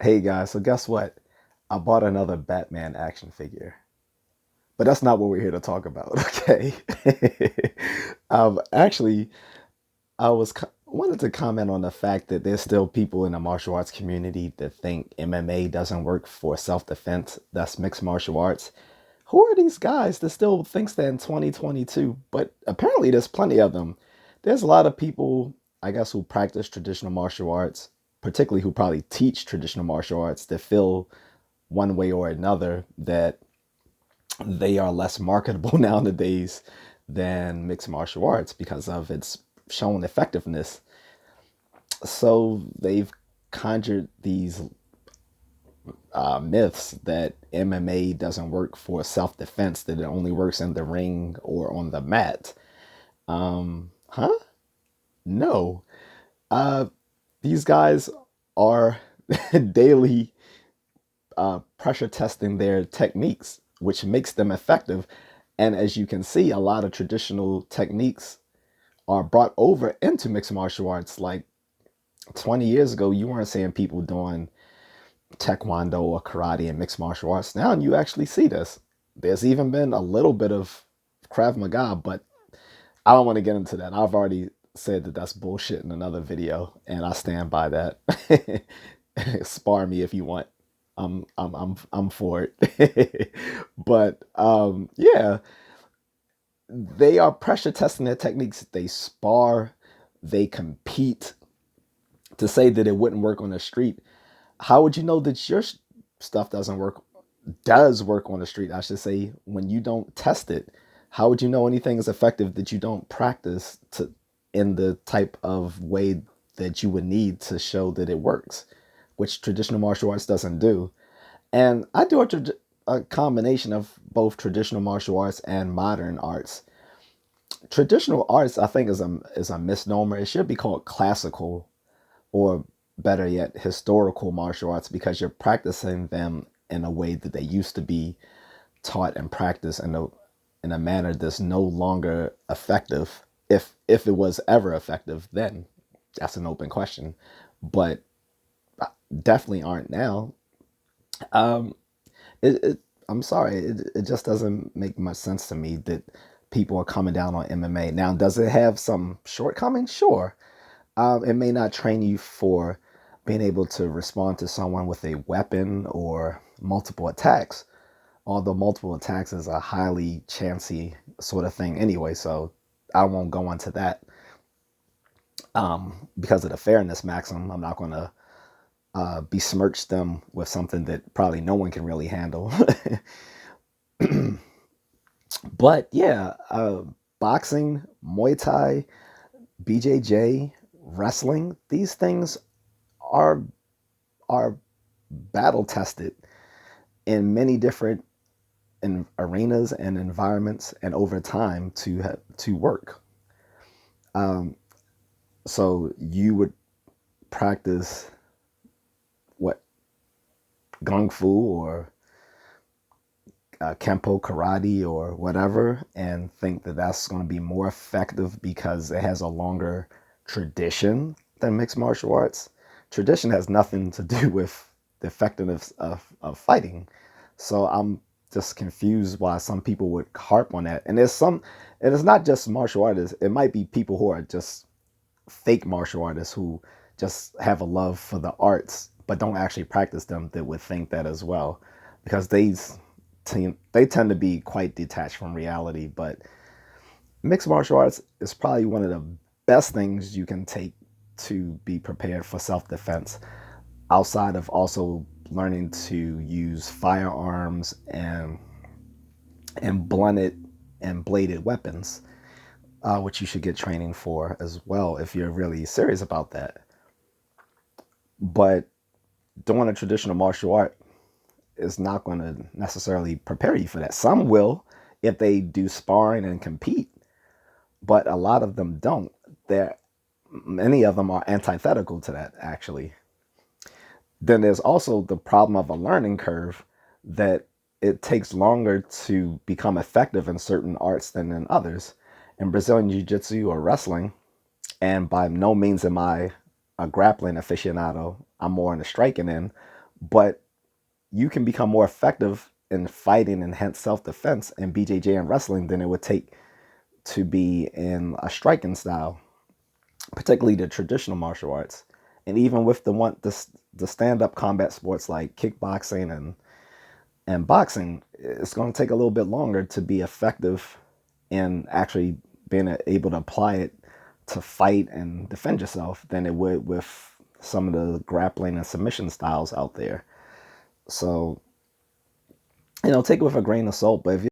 Hey guys, so guess what? I bought another Batman action figure, but that's not what we're here to talk about, okay? Actually, wanted to comment on the fact that there's still people in the martial arts community that think MMA doesn't work for self-defense. That's mixed martial arts. Who are these guys that still thinks that in 2022? But apparently, there's plenty of them. There's a lot of people, I guess, who practice traditional martial arts, particularly who probably teach traditional martial arts, that feel one way or another that they are less marketable nowadays than mixed martial arts because of its shown effectiveness. So they've conjured these myths that MMA doesn't work for self defense, that it only works in the ring or on the mat. Huh? No. Uh, these guys are daily pressure testing their techniques, which makes them effective. And as you can see, a lot of traditional techniques are brought over into mixed martial arts. Like 20 years ago, you weren't seeing people doing taekwondo or karate and mixed martial arts. Now you actually see this. There's even been a little bit of Krav Maga, but I don't want to get into that. I've already said that that's bullshit in another video, and I stand by that. Spar me if you want. I'm for it. But yeah, they are pressure testing their techniques. They spar, they compete. To say that it wouldn't work on the street, how would you know that your stuff does work on the street? I should say, when you don't test it, how would you know anything is effective that you don't practice to in the type of way that you would need to show that it works, which traditional martial arts doesn't do. And I do a combination of both traditional martial arts and modern arts. Traditional arts, I think, is a misnomer. It should be called classical, or better yet, historical martial arts, because you're practicing them in a way that they used to be taught and practiced in a manner that's no longer effective. If it was ever effective, then that's an open question. But definitely aren't now. Um, it I'm sorry, it just doesn't make much sense to me that people are coming down on MMA. Now, does it have some shortcomings? Sure. It may not train you for being able to respond to someone with a weapon or multiple attacks, although multiple attacks is a highly chancy sort of thing anyway, so I won't go into that. Because of the fairness maxim, I'm not going to besmirch them with something that probably no one can really handle. But yeah, boxing, Muay Thai, BJJ, wrestling, these things are are battle tested in many different arenas and environments and over time to work. Um, so you would practice what, gung fu or kempo karate or whatever, and think that that's going to be more effective because it has a longer tradition than mixed martial arts. Tradition has nothing to do with the effectiveness of fighting. So I'm just confused why some people would harp on that. And it's not just martial artists. It might be people who are just fake martial artists who just have a love for the arts but don't actually practice them that would think that as well, because they tend to be quite detached from reality. But mixed martial arts is probably one of the best things you can take to be prepared for self-defense, outside of also learning to use firearms and blunted and bladed weapons, which you should get training for as well if you're really serious about that. But doing a traditional martial art is not going to necessarily prepare you for that. Some will if they do sparring and compete, but a lot of them don't. There, many of them are antithetical to that, actually. Then there's also the problem of a learning curve, that it takes longer to become effective in certain arts than in others. In Brazilian Jiu Jitsu or wrestling, and by no means am I a grappling aficionado, I'm more in the striking end. But you can become more effective in fighting and hence self-defense in BJJ and wrestling than it would take to be in a striking style, particularly the traditional martial arts. And even with the stand-up combat sports like kickboxing and boxing, it's going to take a little bit longer to be effective in actually being able to apply it to fight and defend yourself than it would with some of the grappling and submission styles out there. So, take it with a grain of salt. But if